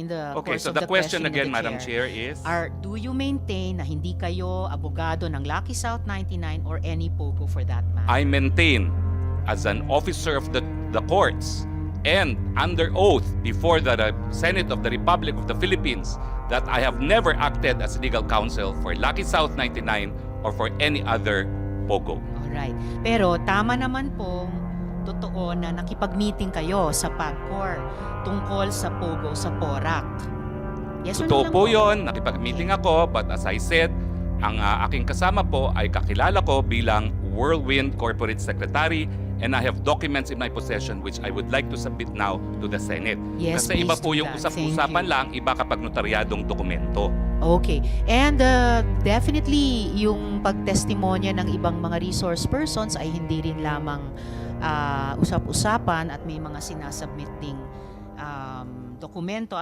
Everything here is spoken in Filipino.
the Okay, course so of the the question questioning of again, the Madam Chair, is do you maintain na hindi kayo abogado ng Lucky South 99 or any POGO for that matter? I maintain as an officer of the courts and under oath before the Senate of the Republic of the Philippines that I have never acted as legal counsel for Lucky South 99 or for any other POGO. Alright. Pero tama naman pong totoo na nakipag-meeting kayo sa PAGCOR tungkol sa POGO sa PORAC. Yes or no Totoo lang po yun, nakipag-meeting ako, but as I said, ang aking kasama po ay kakilala ko bilang Whirlwind Corporate Secretary, and I have documents in my possession which I would like to submit now to the Senate. Yes, Kasi iba please po do yung that. usap-usapan Thank you. lang, iba kapag notaryadong dokumento. Okay. And definitely, yung pagtestimonya ng ibang mga resource persons ay hindi rin lamang usap-usapan at may mga sinasubmit ding dokumento.